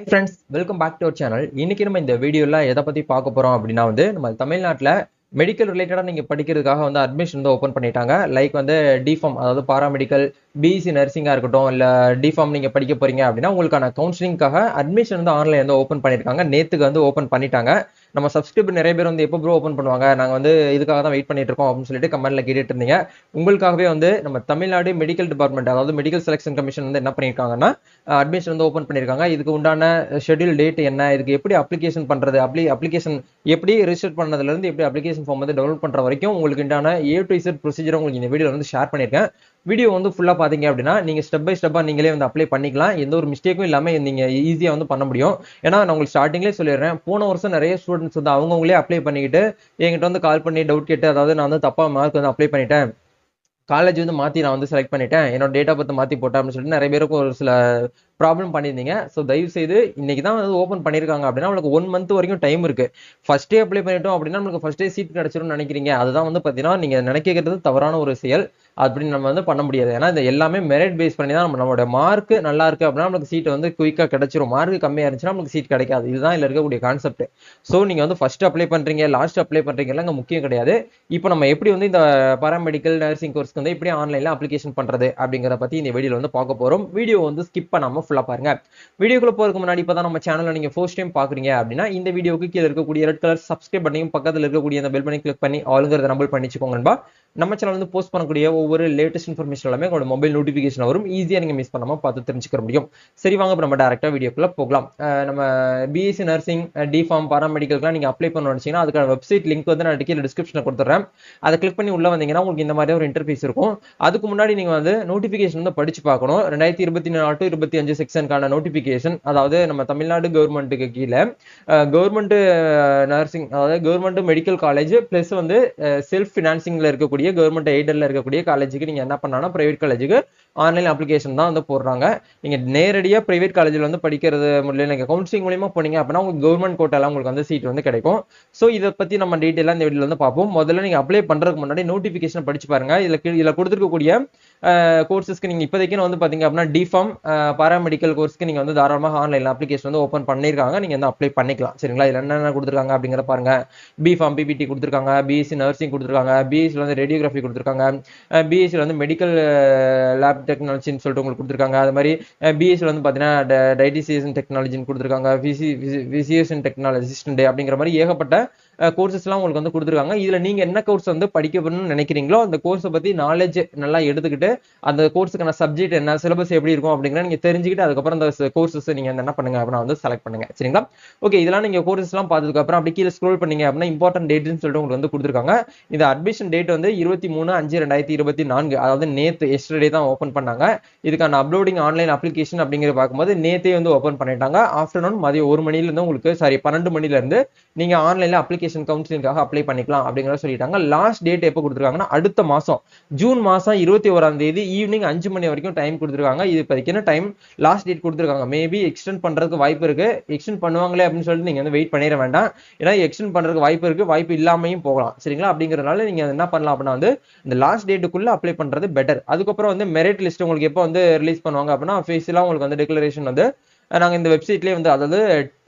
Hi friends, welcome back to our channel. இன்னைக்கு நம்ம இந்த வீடியோல எதை பத்தி பார்க்க போறோம் அப்படின்னா நம்ம தமிழ்நாட்டுல மெடிக்கல் ரிலேட்டடா நீங்க படிக்கிறதுக்காக அட்மிஷன் ஓபன் பண்ணிட்டாங்க. லைக் டிஃபார்ம், அதாவது பாராமெடிக்கல், பிஎஸ்சி நர்சிங்கா இருக்கட்டும், இல்ல டிஃபார்ம் நீங்க படிக்க போறீங்க அப்படின்னா உங்களுக்கான கவுன்சிலிங்காக அட்மிஷன் ஆன்லைன்ல ஓபன் பண்ணிருக்காங்க. நேத்துக்கு ஓபன் பண்ணிட்டாங்க. நம்ம சப்ஸ்கிரைபர் நிறைய பேர் எப்போ ப்ரோ ஓபன் பண்ணுவாங்க, நாங்க இதுக்காக தான் வெயிட் பண்ணிட்டு இருக்கோம் அப்படின்னு சொல்லிட்டு கமெண்ட்ல கேட்டுட்டு இருந்தீங்க. உங்களுக்காகவே நம்ம தமிழ்நாடு மெடிக்கல் டிபார்ட்மெண்ட், அதாவது மெடிக்கல் செலக்ஷன் கமிஷன் என்ன பண்ணிருக்காங்கன்னா அட்மிஷன் ஓபன் பண்ணிருக்காங்க. இதுக்கு உண்டான ஷெட்யூல் டேட் என்ன, இதுக்கு எப்படி அப்ளிகேஷன் பண்றது, அப்ளிகேஷன் எப்படி ரிஜிஸ்டர் பண்ணதுல இருந்து எப்படி அப்ளிகேஷன் ஃபார்ம் டெவலப் பண்ற வரைக்கும் உங்களுக்கு உண்டான A to Z ப்ரொசீஜர் உங்களுக்கு இந்த வீடியோல ஷேர் பண்ணிருக்கேன். வீடியோ ஃபுல்லா பாத்தீங்க அப்படின்னா நீங்க ஸ்டெப் பை ஸ்டெப்பா நீங்களே அப்ளை பண்ணிக்கலாம். எந்த ஒரு மிஸ்டேக்கும் இல்லாம நீங்க ஈஸியா பண்ண முடியும். ஏன்னா நான் உங்களுக்கு ஸ்டார்டிங்லேயே சொல்லிடுறேன், போன வருஷம் நிறைய ஸ்டூடெண்ட்ஸ் அவங்களே அப்ளை பண்ணிக்கிட்டு என்கிட்ட கால் பண்ணி டவுட் கேட்டு, அதாவது நான் தப்பா மார்க் அப்ளை பண்ணிட்டேன், காலேஜ் மாத்தி நான் செலக்ட் பண்ணிட்டேன், என்னோட டேட்டா பத்தி மாத்தி போட்டேன் அப்படின்னு சொல்லிட்டு நிறைய பேருக்கு ஒரு சில ப்ராப்ளம் பண்ணியிருந்தீங்க. ஸோ தயவு செய்து இன்னைக்கு தான் ஓப்பன் பண்ணியிருக்காங்க அப்படின்னா உங்களுக்கு 1 மந்த் வரைக்கும் டைம் இருக்கு. ஃபர்ஸ்டே அப்ளை பண்ணிட்டோம் அப்படின்னா நமக்கு ஃபர்ஸ்டே சீட் கிடைச்சிரும்னு நினைக்கிறீங்க. அதுதான் பார்த்தீங்கன்னா நீங்க நினைக்கிறது தவறான ஒரு செயல். அப்படின்னு நம்ம பண்ண முடியாது. ஏன்னா இது எல்லாமே மெரிட் பேஸ் பண்ணி தான் நம்மளோட மார்க் நல்லா இருக்கு அப்படின்னா நமக்கு சீட் குயிக்கா கிடைச்சிரும். மார்க் கம்மியா இருந்துச்சுன்னா நமக்கு சீட் கிடைக்காது. இதுதான் இதுல இருக்கக்கூடிய கான்செப்ட். ஸோ நீங்க ஃபர்ஸ்ட் அப்ளை பண்றீங்க, லாஸ்ட் அப்ளை பண்றீங்க அங்க முக்கியம் கிடையாது. இப்போ நம்ம எப்படி இந்த பாராமெடிக்கல் நர்சிங் கோர்ஸ்க்கு எப்படி ஆன்லைன்ல அப்ளிகேஷன் பண்றது அப்படிங்கறத பத்தி இந்த வீடியோல பார்க்க போறோம். வீடியோ ஸ்கிப் பண்ணாம ஃபுல்லா பாருங்க. வீடியோக்குள்ள போறதுக்கு முன்னாடி இப்பதான் நம்ம சேனல்ல நீங்க ஃபர்ஸ்ட் டைம் பாக்குறீங்க அப்படின்னா இந்த வீடியோக்கு கீழே இருக்கக்கூடிய ரெட் கலர் சப்ஸ்கிரைப் பட்டனையும் பக்கத்துல இருக்கக்கூடிய அந்த பெல் பட்டனை கிளிக் பண்ணி ஆளுங்கிறத நம்பர் பண்ணிச்சுக்கோங்க. நம்ம சேனல் போஸ்ட் பண்ணக்கூடிய ஒவ்வொரு லேட்டஸ்ட் இன்ஃபர்மேஷன் எல்லாமே உங்களோட மொபைல் நோட்டிபிகேஷன் வரும். ஈஸியா நீங்க மிஸ் பண்ணாம பார்த்து தெரிஞ்சுக்க முடியும். சரி வாங்க நம்ம டைரக்டா வீடியோக்குள்ள போகலாம். நம்ம பிஎஸ்சி நர்சிங், டிஃபார்ம், பாராமெடிக்கல்க்குலாம் நீங்க அப்ளை பண்ண நினைச்சீங்கன்னா அதுக்கான வெப்சைட் லிங்க் நான் கீழே டிஸ்கிரிப்ஷன்ல கொடுத்துறேன். அதை கிளிக் பண்ணி உள்ள வந்தீங்கன்னா உங்களுக்கு இந்த மாதிரி ஒரு இன்டர்ஃபேஸ் இருக்கும். அதுக்கு முன்னாடி நீங்க நோட்டிபிகேஷன் படிச்சு பார்க்கணும். 2024 to 25 செக்ஷனுக்கான நோட்டிபிகேஷன், அதாவது நம்ம தமிழ்நாடு கவர்மெண்ட்டுக்கு கீழே கவர்மெண்ட் நர்சிங், அதாவது government medical college plus self பினான்சிங்ல இருக்கக்கூடிய கவர்மெண்ட் எய்டட்ல இருக்கக்கூடிய காலேஜுக்கு நீங்க என்ன பண்ணா பிரைவேட் காலேஜுக்கு ஆன்லைன் அப்ளிகேஷன் தான் போடுறாங்க. நீங்க நேரடியா பிரைவேட் காலேஜ்ல படிக்கிறது முடியல, நீங்க கவுன்சிலிங் மூலமா போனீங்க அப்படின்னா உங்களுக்கு கவர்மெண்ட் கோட்டால உங்களுக்கு சீட் கிடைக்கும். சோ இதை பத்தி நம்ம டீடைலா இந்த வீடியோல பார்ப்போம். முதல்ல நீங்க அப்ளை பண்றதுக்கு முன்னாடி நோட்டிபிகேஷன் படிச்சு பாருங்க. இதுல கொடுத்திருக்கக்கூடிய கோர்சஸ்க்கு நீங்க இப்போதைக்கு பாத்தீங்க அப்படின்னா டிஃபார்ம், பாராமெடிக்கல் கோர்ஸ்க்கு நீங்க தாராளமாக ஆன்லைன்ல அப்ளிகேஷன் ஓபன் பண்ணிருக்காங்க. நீங்க அப்ளை பண்ணிக்கலாம். சரிங்களா? இதுல என்னென்ன கொடுத்திருக்காங்க அப்படிங்கிற பாருங்க. பிஃபார்ம் பிபிடி கொடுத்திருக்காங்க, பிஎஸ்சி நர்சிங் கொடுத்திருக்காங்க, பிஎஸ்சி ரேடியோகிராஃபி கொடுத்திருக்காங்க, பிஎஸ்சி மெடிக்கல் லேப் டெக்னாலஜின்னு சொல்லிட்டு உங்களுக்கு கொடுத்திருக்காங்க. அது மாதிரி பிஎஸ்சி பாத்தீங்கன்னா டைட்டிசியன் டெக்னாலஜின்னு கொடுத்திருக்காங்க, பிசிஎஸ்என் டெக்னாலஜிஸ்ட் அப்படிங்கிற மாதிரி ஏகப்பட்ட கோர்சஸ் எல்லாம் உங்களுக்கு கொடுத்திருக்காங்க. இதுல நீங்க என்ன கோர்ஸ் படிக்கணும்னு நினைக்கிறீங்களோ அந்த கோர்ஸை பத்தி நாலேஜ் நல்லா எடுத்துக்கிட்டு அந்த கோர்ஸுக்கான சப்ஜெக்ட் என்ன, சிலபஸ் எப்படி இருக்கும் அப்படிங்கிற நீங்க தெரிஞ்சுக்கிட்டு அதுக்கப்புறம் அந்த கோர்சஸ் நீங்க என்ன பண்ணுங்க அப்படின்னா செலக்ட் பண்ணுங்க. சரிங்களா? ஓகே, இதெல்லாம் நீங்க கோர்சஸ் எல்லாம் பார்த்ததுக்கு அப்புறம் அப்படி கீழே ஸ்க்ரோல் பண்ணீங்க அப்படின்னா இம்பார்ட்டன்ட் டேட்னு சொல்லிட்டு உங்களுக்கு கொடுத்திருக்காங்க. இந்த அட்மிஷன் டேட் 23/5/2024, அதாவது நேத்து எஸ்டர்டே தான் ஓபன் பண்ணாங்க. இதுக்கான அப்லோடிங் ஆன்லைன் அப்ளிகேஷன் அப்படிங்கிற பார்க்கும்போது நேத்தே ஓபன் பண்ணிட்டாங்க. ஆஃப்டர்நூன் மதியம் 1 மணில இருந்து உங்களுக்கு 12 மணில இருந்து நீங்க ஆன்லைன்ல அப்ளிகேஷன் கவுன்சிலிங்காக அப்ளை பண்ணிக்கலாம் அப்படிங்கறத சொல்லிட்டாங்க. லாஸ்ட் டேட் எப்போ கொடுத்திருக்காங்கன்னா அடுத்த மாசம் ஜூன் மாசம் 21ஆம் தேதி ஈவினிங் 5 மணி வரைக்கும் டைம் கொடுத்திருக்காங்க. இது இப்போதைக்கு என்ன டைம் லாஸ்ட் டேட் கொடுத்திருக்காங்க. மேபி எக்ஸ்டெண்ட் பண்றதுக்கு வாய்ப்பு இருக்கு. எக்ஸ்டெண்ட் பண்ணுவாங்களே அப்படின்னு சொல்லிட்டு நீங்க வெயிட் பண்ணிட வேண்டாம். ஏன்னா எக்ஸ்டெண்ட் பண்றதுக்கு வாய்ப்பு இருக்கு, வாய்ப்பு இல்லாமையும் போகலாம். சரிங்களா? அப்படிங்கறதுனால நீங்க என்ன பண்ணலாம் அப்படின்னா இந்த லாஸ்ட் டேட்டுக்குள்ள அப்ளை பண்றது பெட்டர். அதுக்கப்புறம் மெரிட் லிஸ்ட் உங்களுக்கு எப்போ ரிலீஸ் பண்ணுவாங்க அப்படின்னா அஃபிஷியலா உங்களுக்கு டிக்ளரேஷன் நாங்க இந்த வெப்சைட்லயே அதாவது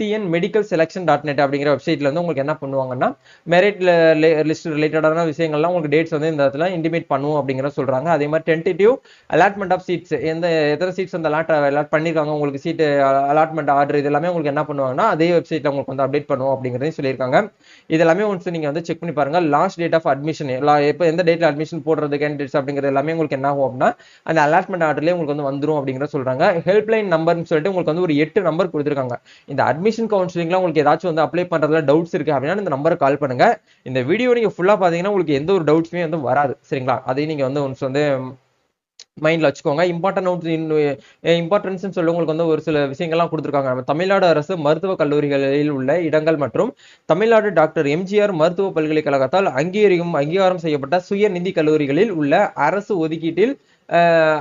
tnmedicalselection.net அப்படிங்கிற வெப்சைட்ல உங்களுக்கு என்ன பண்ணுவாங்கன்னா மெரிட் லிஸ்ட் ரிலேட்டடான விஷயங்கள்லாம் உங்களுக்கு டேட்ஸ் இந்த இடத்துல இன்டிமேட் பண்ணுவோம் அப்படிங்கிற சொல்றாங்க. அதே மாதிரி டென்டேட்டிவ் அலாட்மெண்ட் ஆஃப் சீட்ஸ், எத்தனை சீட்ஸ் அலாட் பண்ணிருக்காங்க, உங்களுக்கு சீட் அலாட்மெண்ட் ஆர்டர், இது எல்லாமே உங்களுக்கு என்ன பண்ணுவாங்கன்னா அதே வெப்சைட்ல உங்களுக்கு அப்டேட் பண்ணுவோம் அப்படிங்கறதையும் சொல்லியிருக்காங்க. இதெல்லாமே ஒன்ஸ் நீங்க செக் பண்ணி பாருங்க. லாஸ்ட் டேட் ஆஃப் அட்மிஷன், எப்போ எந்த டேட்ல அட்மிஷன் போடுறது கேண்டிடேட்ஸ் அப்படிங்கிறது எல்லாமே உங்களுக்கு என்ன ஆகும் அப்படின்னா அந்த அலாட்மெண்ட் ஆர்டர்லயே உங்களுக்கு வந்துரும் அப்படிங்கிற சொல்றாங்க. ஹெல்ப்லைன் நம்பர்னு சொல்லிட்டு உங்களுக்கு ஒரு 8 நம்பர் கொடுத்திருக்காங்க. இந்த அட்மிஷன் கவுன்சிலிங்ல உங்களுக்கு ஏதாச்சும் அப்ளை பண்றதுல டவுட்ஸ் இருக்கு அப்படின்னா இந்த நம்பரை கால் பண்ணுங்க. இந்த வீடியோ நீங்க ஃபுல்லா பாத்தீங்கன்னா உங்களுக்கு எந்த ஒரு டவுட்ஸுமே வராது. சரிங்களா? அதையும் நீங்க ஒன்ஸ் மைண்ட்ல வச்சுக்கோங்க. இம்பார்ட்டன்ஸ் சொல்லி உங்களுக்கு ஒரு சில விஷயங்கள்லாம் கொடுத்திருக்காங்க. நம்ம தமிழ்நாடு அரசு மருத்துவக் கல்லூரிகளில் உள்ள இடங்கள் மற்றும் தமிழ்நாடு டாக்டர் எம்ஜிஆர் மருத்துவ பல்கலைக்கழகத்தால் அங்கீகாரம் செய்யப்பட்ட சுய நிதி கல்லூரிகளில் உள்ள அரசு ஒதுக்கீட்டில்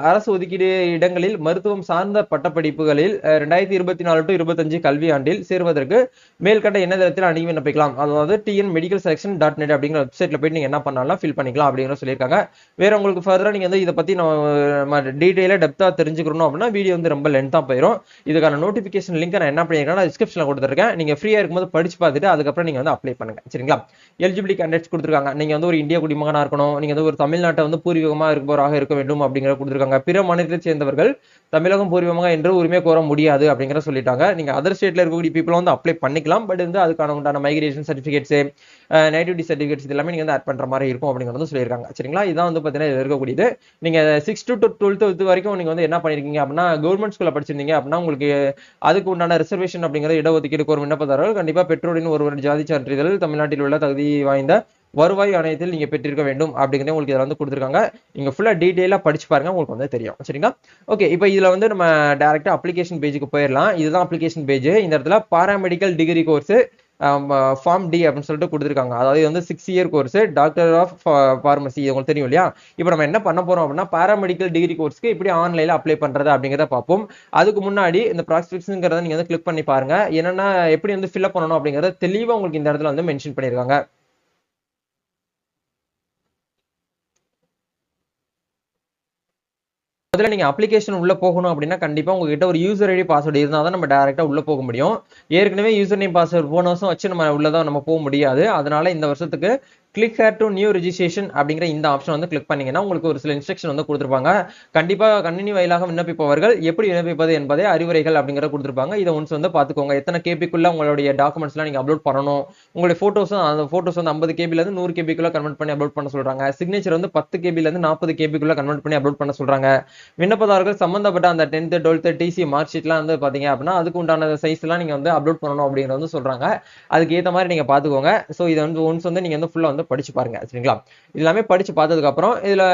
அரசு ஒதுக்கீடு இடங்களில் மருத்துவம் சார்ந்த பட்டப்படிப்புகளில் 2024 to 25 கல்வியாண்டில் சேர்வதற்கு மேல்கண்ட இணையதளத்தில் அணுகி விண்ணப்பிக்கலாம். அதாவது tnmedicalselection.net அப்படிங்கிற வெப்சைட்ல போயிட்டு நீங்க என்ன பண்ணலாம் ஃபில் பண்ணிக்கலாம் அப்படிங்கிற சொல்லியிருக்காங்க. வேற உங்களுக்கு ஃபர்தரா நீங்க வந்து இதை பத்தி நம்ம டீடைலா டெப்தா தெரிஞ்சுக்கணும் அப்படின்னா வீடியோ வந்து ரொம்ப லென்த்தா போயிடும். இதுக்கான நோட்டிபிகேஷன் லிங்க் நான் என்ன பண்ணிருக்கேன் டிஸ்கிரிப்ஷன்ல கொடுத்துருக்கேன். நீங்க ஃப்ரீயா இருக்கும்போது படிச்சு பார்த்துட்டு அதுக்கப்புறம் நீங்க வந்து அப்ளை பண்ணுங்க. சரிங்களா? எலிஜிபிலிட்டி கேண்டிடேட்ஸ் கொடுத்துருக்காங்க. நீங்க வந்து ஒரு இந்திய குடிமகனா இருக்கணும், நீங்க வந்து ஒரு தமிழ்நாட்டை வந்து பூர்வீகமா இருப்பவராக இருக்க வேண்டும் அப்படிங்கிற கொடுத்துருக்காங்க. பிற மாநிலத்தை சேர்ந்தவர்கள் தமிழகம் பூர்வீகமாக என்று உரிமை கோர முடியாது அப்படிங்கிற சொல்லிட்டாங்க. நீங்க அதர் ஸ்டேட்ல இருக்கக்கூடிய பீப்புள் வந்து அப்ளை பண்ணிக்கலாம். பட் வந்து அதுக்கான உண்டான மைக்ரேஷன் சர்டிபிகேட்ஸ், நேட்டிவிட்டி சர்டிபிகேட்ஸ் இது எல்லாமே நீங்க வந்து ஆட் பண்ற மாதிரி இருக்கும் அப்படிங்கிறது சொல்லியிருக்காங்க. சரிங்களா? இதான் வந்து பாத்தீங்கன்னா இருக்கக்கூடியது. நீங்க 6th to 12th வரைக்கும் நீங்க வந்து என்ன பண்ணிருக்கீங்க அப்படின்னா கவர்மெண்ட் ஸ்கூல்ல படிச்சிருந்தீங்க அப்படின்னா உங்களுக்கு அதுக்கு உண்டான ரிசர்வேஷன் அப்படிங்கிற இடஒதுக்கீடு கோரும் விண்ணப்பதாரர்கள் கண்டிப்பா பெற்றோரின் ஒருவர் ஜாதி சான்றிதழ் தமிழ்நாட்டில் உள்ள தகுதி வாய்ந்த வருவாய் ஆணையத்தில் நீங்க பெற்றிருக்க வேண்டும் அப்படிங்கிறத உங்களுக்கு இதில் வந்து கொடுத்துருக்காங்க. நீங்க ஃபுல்லா டீடைலா படிச்சு பாருங்க, உங்களுக்கு வந்து தெரியும். சரிங்களா? ஓகே, இப்போ இதுல வந்து நம்ம டைரக்டா அப்ளிகேஷன் பேஜுக்கு போயிடலாம். இதுதான் அப்ளிகேஷன் பேஜ். இந்த இடத்துல paramedical degree course pharm D அப்படின்னு சொல்லிட்டு கொடுத்துருக்காங்க. அதாவது வந்து 6 year course doctor of pharmacy, உங்களுக்கு தெரியும் இல்லையா? இப்போ நம்ம என்ன பண்ண போறோம் அப்படின்னா பாராமெடிக்கல் டிகிரி கோர்ஸ்க்கு எப்படி ஆன்லைன்ல அப்ளை பண்றது அப்படிங்கிறத பார்ப்போம். அதுக்கு முன்னாடி இந்த ப்ராஸ்பெக்ட்ஸ்ங்கிறத நீங்க வந்து கிளிக் பண்ணி பாருங்க. என்னன்னா எப்படி வந்து ஃபில்அப் பண்ணணும் அப்படிங்கறத தெளிவா உங்களுக்கு இந்த இடத்துல வந்து மென்ஷன் பண்ணிருக்காங்க. முதல்ல நீங்க அப்ளிகேஷன் உள்ள போகணும் அப்படின்னா கண்டிப்பா உங்ககிட்ட ஒரு யூசர் ஐடி பாஸ்வேர்டு இருந்தா தான் நம்ம டைரக்டா உள்ள போக முடியும். ஏற்கனவே யூசர் நேம் பாஸ்வேர்டு போன வருஷம் வச்சு நம்ம உள்ளதான் நம்ம போக முடியாது. அதனால இந்த வருஷத்துக்கு click hair to new registration அப்படிங்கிற இந்த ஆப்ஷன் வந்து கிளிக் பண்ணீங்கன்னா உங்களுக்கு ஒரு சில இன்ஸ்ட்ரக்ஷன் வந்து கொடுத்துருப்பாங்க. கண்டிப்பா கணினி வாயிலாக விண்ணப்பிப்பவர்கள் எப்படி விண்ணப்பிப்பது என்பதை அறிவுரைகள் அப்படிங்கிற கொடுத்துருப்பாங்க. இதை ஒன்ஸ் வந்து பாத்துக்கோங்க. எத்தனை கேபிக்குள்ள உங்களுடைய டாக்குமெண்ட்ஸ்லாம் நீங்க அப்லோட் பண்ணணும், உங்களுடைய போட்டோஸும் அந்த போட்டோஸ் வந்து 50 கேபில இருந்து 100 கேபிக்குள்ள கன்வெர்ட் பண்ணி அப்லோட் பண்ண சொல்றாங்க. சிக்னேச்சர் வந்து 10 கேபில இருந்து 40 கேபிக்குள்ள கன்வெர்ட் பண்ணி அப்லோட் பண்ண சொல்றாங்க. விண்ணப்பதாரர்கள் சம்பந்தப்பட்ட அந்த 10th 12th டிசி மார்க் ஷீட்லாம் வந்து பாத்தீங்க அப்படின்னா அதுக்கு உண்டான சைஸ் எல்லாம் நீங்க வந்து அப்லோட் பண்ணணும் அப்படிங்கறது வந்து சொல்றாங்க. அதுக்கு ஏத்த மாதிரி நீங்க பாத்துக்கோங்க. சோ இதை வந்து ஒன்ஸ் வந்து நீங்க வந்து ஃபுல்லா வந்து படிச்சு பாருங்க. சரிங்களா? எல்லாமே படிச்சு பார்த்ததுக்கு அப்புறம் இதுல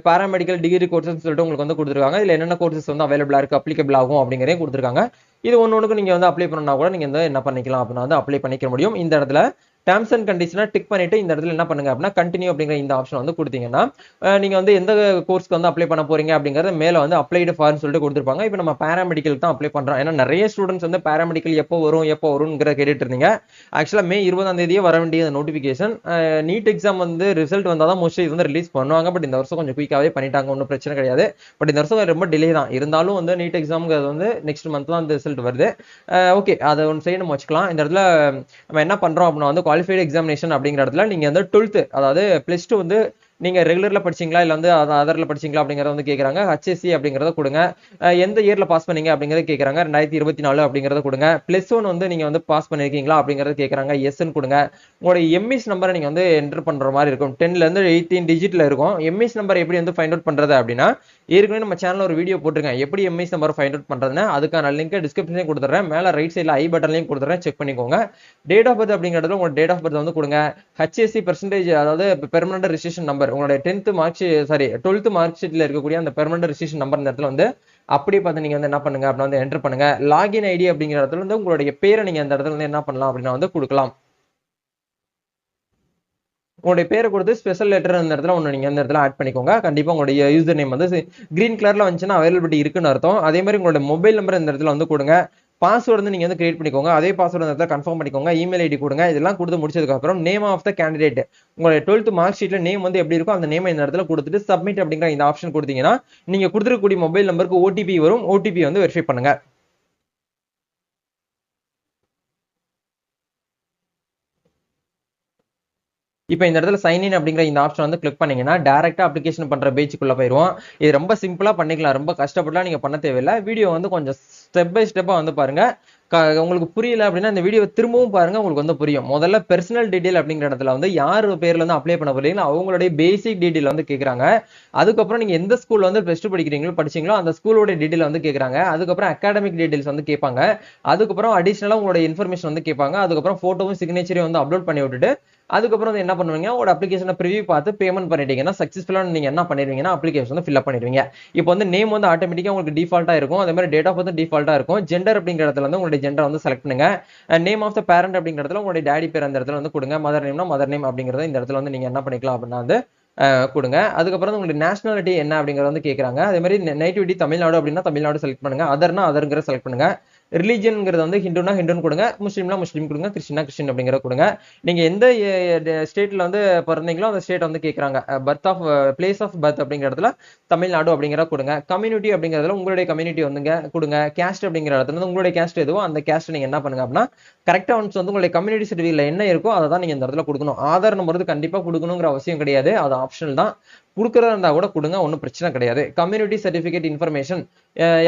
பாராமெடிக்கல் டிகிரி கோர்சஸ் சொல்லிட்டு உங்களுக்கு வந்து கொடுத்துருக்காங்க. இதுல என்னென்ன கோர்சஸ் வந்து அவைலபிளா இருக்கு, அப்ளிகபிள் ஆகும் அப்படிங்கறதையும் கொடுத்துருக்காங்க. இது ஒன்னொன்னுக்கு நீங்க வந்து அப்ளை பண்ணா கூட நீங்க வந்து என்ன பண்ணிக்கலாம் அப்படின்னா வந்து அப்ளை பண்ணிக்க முடியும். இந்த இடத்துல டேர்ம்ஸ் அண்ட் கண்டிஷனை டிக் பண்ணிட்டு இந்த இடத்துல என்ன பண்ணுங்க அப்படின்னா கண்டினியூ அப்படிங்கிற இந்த ஆப்ஷன் வந்து கொடுத்தீங்கன்னா நீங்க வந்து எந்த கோர்ஸ்க்கு வந்து அப்ளை பண்ண போறீங்க அப்படிங்கறத மேல வந்து அப்ளைடு ஃபார்னு சொல்லிட்டு கொடுத்துருப்பாங்க. இப்போ நம்ம பாராமெடிக்கல் தான் அப்ளை பண்றோம். ஏன்னா நிறைய ஸ்டூடெண்ட்ஸ் வந்து பாராமெடிக்கல் எப்போ வரும்ங்கிற கேட்டுட்டு இருந்தீங்க. ஆக்சுவலா மே 20ஆம் தேதியே வர வேண்டிய நோட்டிபிகேஷன். நீட் எக்ஸாம் வந்து ரிசல்ட் வந்தாதான் மோஸ்ட்லி இது வந்து ரிலீஸ் பண்ணுவாங்க. பட் இந்த வருஷம் கொஞ்சம் குயிக்காவே பண்ணிட்டாங்க, ஒன்றும் பிரச்சனை கிடையாது. பட் இந்த வருஷம் ரொம்ப டிலே தான் இருந்தாலும் வந்து நீட் எக்ஸாம்ங்கிறது வந்து நெக்ஸ்ட் மந்த் தான் அந்த ரிசல்ட் வருது. ஓகே, அதை ஒன்று சைடு நம்ம வச்சுக்கலாம். இந்த இடத்துல நம்ம என்ன பண்றோம் அப்படின்னா வந்து குவாலிஃபைடு எக்ஸாமினேஷன் அப்படிங்கிற இடத்துல நீங்க வந்து 12th அதாவது +2 வந்து நீங்க ரெகுலர்ல படிச்சீங்களா இல்ல வந்து அதர்ல படிச்சீங்களா அப்படிங்கறத வந்து கேக்குறாங்க. HSC அப்படிங்கறத கொடுங்க. எந்த இயர்ல பாஸ் பண்ணீங்க அப்படிங்கறத கேக்குறாங்க. 2024 அப்படிங்கறத கொடுங்க. +1 வந்து நீங்க வந்து பாஸ் பண்ணிருக்கீங்களா அப்படிங்கறத கேக்குறாங்க. எஸ்ன்னு கொடுங்க. உங்களோட எம்இஸ் நம்பரை நீங்க வந்து என்டர் பண்ற மாதிரி இருக்கும். 10ல இருந்து 18 டிஜிட்ல இருக்கும். எம்இஸ் நம்பர் எப்படி வந்து ஃபைண்ட் அவுட் பண்றது அப்படின்னா ஏற்கனவே நம்ம சேனல்ல ஒரு வீடியோ போட்டிருக்கேன் எப்படி எம்இஸ் நம்பர் ஃபைண்ட் அவுட் பண்றதுன்னு. அதுக்கான லிங்க் டிஸ்கிரிப்ஷன்லயும் கொடுத்துறேன். மேல ரைட் சைடுல ஐ பட்டன்லயும் கொடுத்துறேன், செக் பண்ணிக்கோங்க. டேட் ஆஃப் பர்த் அப்படிங்கிறதுல உங்களோட டேட் ஆஃப் பர்த் வந்து கொடுங்க. HSC பெர்சன்டேஜ் அதாவது பெர்மனன்ட் ரெஜிஸ்ட்ரேஷன் நம்பர் உங்களுடைய 12th மார்க் ஷீட்ல இருக்கக்கூடிய அந்த பெர்மனன்ட் ரெஜிஸ்ட்ரேஷன் நம்பர் இந்த இடத்துல வந்து அப்படியே பார்த்து நீங்க வந்து என்ன பண்ணுங்க அப்படின்னா வந்து என்டர் பண்ணுங்க. லாகின் ஐடி அப்படிங்கிற இடத்துல வந்து உங்களுடைய பேரை நீங்க அந்த இடத்துல வந்து என்ன பண்ணலாம் அப்படின்னா வந்து கொடுக்கலாம். உங்களுடைய பேரை கொடுத்து ஸ்பெஷல் லெட்டர் இந்த இடத்துல ஒன்று நீங்க இந்த இடத்துல ஆட் பண்ணிக்கோங்க. கண்டிப்பா உங்களுடைய யூசர் நேம் வந்து கிரீன் கலர்ல வந்துச்சுன்னா அவைலபிலிட்டி இருக்குன்னு அர்த்தம். அதே மாதிரி உங்களுடைய மொபைல் நம்பர் இந்த இடத்துல வந்து கொடுங்க. பாஸ்வேர்டு வந்து நீங்க வந்து கிரியேட் பண்ணிக்கோங்க. அதே பாஸ்வேர்டு இந்த இடத்துல கன்ஃபார்ம் பண்ணிக்கோங்க. இமெயில் ஐடி கொடுங்க. இதெல்லாம் கொடுத்து முடிச்சதுக்கு அப்புறம் நேம் ஆஃப் த கேண்டிடேட் உங்களுடைய 12th மார்க் ஷீட்ல நேம் வந்து எப்படி இருக்கும் அந்த நேம் இந்த இடத்துல கொடுத்துட்டு சப்மிட் அப்படிங்கிற இந்த ஆப்ஷன் கொடுத்தீங்கன்னா நீங்க கொடுத்துருக்கக்கூடிய மொபைல் நம்பருக்கு OTP வரும். OTP வந்து வெரிஃபை பண்ணுங்க. இப்போ இந்த இடத்துல சைன் இன் அப்படிங்கிற இந்த ஆப்ஷன் வந்து கிளிக் பண்ணீங்கன்னா டைரக்டா அப்ளிகேஷன் பண்ற பேஜுக்குள்ள போயிடுவோம். இது ரொம்ப சிம்பிளா பண்ணிக்கலாம், ரொம்ப கஷ்டப்பட்டுலாம் நீங்க பண்ண தேவையில்லை. வீடியோ வந்து கொஞ்சம் ஸ்டெப் பை ஸ்டெப்பா வந்து பாருங்க. உங்களுக்கு புரியல அப்படின்னா இந்த வீடியோ திரும்பவும் பாருங்க, உங்களுக்கு வந்து புரியும். முதல்ல பெர்சனல் டீடைல் அப்படிங்கிற இடத்துல வந்து யார் பேர்ல வந்து அப்ளை பண்ண போறீங்களோ அவங்களுடைய பேசிக் டீடைல் வந்து கேட்கறாங்க. அதுக்கப்புறம் நீங்க எந்த ஸ்கூல்ல வந்து +2 படிச்சீங்களோ அந்த ஸ்கூலோட டீடைல் வந்து கேட்கறாங்க. அதுக்கப்புறம் அகாடமிக் டீடைல்ஸ் வந்து கேட்பாங்க. அதுக்கப்புறம் அடிஷனலா உங்களோட இன்ஃபர்மேஷன் வந்து கேட்பாங்க. அதுக்கப்புறம் போட்டோவும் சிக்னேச்சரையும் வந்து அப்லோட் பண்ணி விட்டுட்டு அதுக்கப்புறம் வந்து என்ன பண்ணுவீங்க, உங்களோட அப்ளிகேஷனை ப்ரிவியூ பார்த்து பேமெண்ட் பண்ணிட்டீங்கன்னா சக்சஸ்ஃபுல்லா நீங்க என்ன பண்ணிடுவீங்கன்னா அப்ளிகேஷன் வந்து ஃபில் அப் பண்ணிடுவீங்க. இப்போ வந்து நேம் வந்து ஆட்டோமேட்டிக்கா உங்களுக்கு டிஃபால்ட்டா இருக்கும். அதே மாதிரி டேட் ஆஃப் பர்த் டிஃபால்ட்டா இருக்கும். ஜெண்டர் அப்படிங்கிற இடத்துல வந்து உங்களுடைய ஜெண்டர் வந்து செலக்ட் பண்ணுங்க. நேம் ஆஃப் த பேரண்ட் அப்படிங்கிற இடத்துல உங்களுடைய டாடி பேர் அந்த இடத்துல வந்து கொடுங்க. மதர் நேம்னா மதர் நேம் அப்படிங்கறத இந்த இடத்துல வந்து நீங்க என்ன பண்ணிக்கலாம் அப்படின்னா வந்து கொடுங்க. அதுக்கப்புறம் வந்து உங்களுடைய நேஷனாலிட்டி என்ன அப்படிங்கறத வந்து கேட்கறாங்க. அதே மாதிரி நேட்டிவிட்டி தமிழ்நாடு அப்படின்னா தமிழ்நாடு செலக்ட் பண்ணுங்க. அதர்னா அதர்ங்கிற செலக்ட் பண்ணுங்க. ரிலிஜியன்ங்கிறது வந்து ஹிந்துனா ஹிந்துன்னு கொடுங்க, முஸ்லீம்னா முஸ்லீம் கொடுங்க, கிறிஸ்டினா கிறிஸ்டின் அப்படிங்கிற கொடுங்க. நீங்க எந்த ஸ்டேட்ல வந்து பிறந்தீங்களோ அந்த ஸ்டேட் வந்து கேட்கறாங்க. Birth of place of birth அப்படிங்கிற இடத்துல தமிழ்நாடு அப்படிங்கிற கொடுங்க. கம்யூனிட்டி அப்படிங்கிறதுல உங்களுடைய கம்யூனிட்டி வந்துங்க கொடுங்க. கேஸ்ட் அப்படிங்கிற இடத்துல வந்து உங்களுடைய கேஸ்ட் எதுவோ அந்த கேஸ்ட் நீங்க என்ன பண்ணுங்க அப்படின்னா கரெக்டா வந்து உங்களுடைய கம்யூனிட்டி சர்டிஃபிகேட்ல என்ன இருக்கோ அதை தான் நீங்க இந்த இடத்துல கொடுக்கணும். ஆதார் நம்பர் வந்து கண்டிப்பா கொடுக்கணுங்கிற அவசியம் கிடையாது, அது ஆப்ஷனல் தான். கொடுக்கறதா இருந்தா கூட கொடுங்க, ஒன்றும் பிரச்சனை கிடையாது. கம்யூனிட்டி சர்டிஃபிகேட் இன்ஃபர்மேஷன்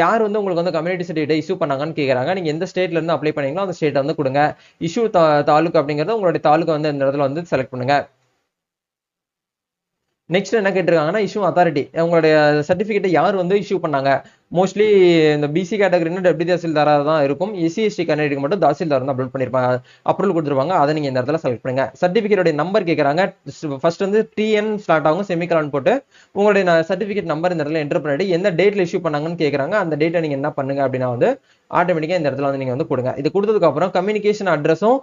யார் வந்து உங்களுக்கு வந்து கம்யூனிட்டி சர்டிஃபிகேட் இஷ்யூ பண்ணாங்கன்னு கேட்கறாங்க. நீங்க எந்த ஸ்டேட்ல இருந்து அப்ளை பண்ணீங்களோ அந்த ஸ்டேட் வந்து கொடுங்க. இஷ்யூ தாலுக்கு அப்படிங்கறது உங்களுடைய தாலுக்கு வந்து இந்த இடத்துல வந்து செலக்ட் பண்ணுங்க. நெக்ஸ்ட் என்ன கேட்டிருக்காங்கன்னா இஷ்யூ அத்தாரிட்டி, உங்களுடைய சர்டிஃபிகேட்டை யார் வந்து இஷ்யூ பண்ணாங்க. மோஸ்ட்லி இந்த பிசி கேட்டகரின்னு டெப்டி தாசில்தாராக தான் இருக்கும். எஸ்சி எஸ்டி கேண்டிடேட் மட்டும் தாசில்தார் வந்து அப்லோட் பண்ணிருப்பாங்க, அப்ரூவல் கொடுத்துருப்பாங்க. அதை நீங்க இந்த இடத்துல செலக்ட் பண்ணுங்க. சர்டிஃபிகேட்டோட நம்பர் கேட்கறாங்க. ஃபர்ஸ்ட் வந்து டிஎன் ஸ்டார்ட் ஆகும், செமிகலான் போட்டு உங்களுடைய சர்டிஃபிகேட் நம்பர் இந்த இடத்துல என்டர் பண்ணிட்டு எந்த டேட்ல இஷ்யூ பண்ணாங்கன்னு கேட்கறாங்க. அந்த டேட்டை நீங்க என்ன பண்ணுங்க அப்படின்னா வந்து ஆட்டோமேட்டிக்கா இந்த இடத்துல வந்து நீங்க வந்து கொடுங்க. இது கொடுத்ததுக்கு அப்புறம் கம்யூனிகேஷன் அட்ரஸும்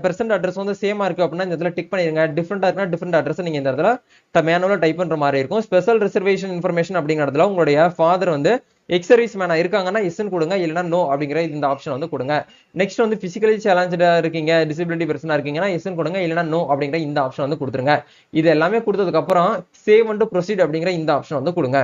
பிரசன்ட் அட்ரஸ் வந்து சேமா இருக்கு அப்படின்னா இந்த இடத்துல டிக் பண்ணிருங்க. டிஃபரெண்டா இருக்குன்னா டிஃபரெண்ட் அட்ரஸ் நீங்க இந்த இடத்துல மேனுவலா டைப் பண்ற மாதிரி இருக்கும். ஸ்பெஷல் ரிசர்வேஷன் இன்ஃபர்மேஷன் அப்படிங்கிறதுல உங்களுடைய ஃபாதர் வந்து எக்ஸ் சர்வீஸ் மேனா இருக்காங்கன்னா எஸ்ன்னு கொடுங்க, இல்லைன்னா நோ அப்படிங்கிற இந்த ஆப்ஷன் வந்து கொடுங்க. நெக்ஸ்ட் வந்து பிசிக்கலி சேலஞ்சா இருக்கீங்க, டிசபிலிட்டி பர்சனா இருக்கீங்கன்னா எஸ்ன்னு கொடுங்க, இல்லைன்னா நோ அப்படிங்கிற இந்த ஆப்ஷன் வந்து கொடுத்துருங்க. இது எல்லாமே கொடுத்ததுக்கு அப்புறம் சேவ் அண்ட் ப்ரொசீட் அப்படிங்கிற இந்த ஆப்ஷன் வந்து கொடுங்க.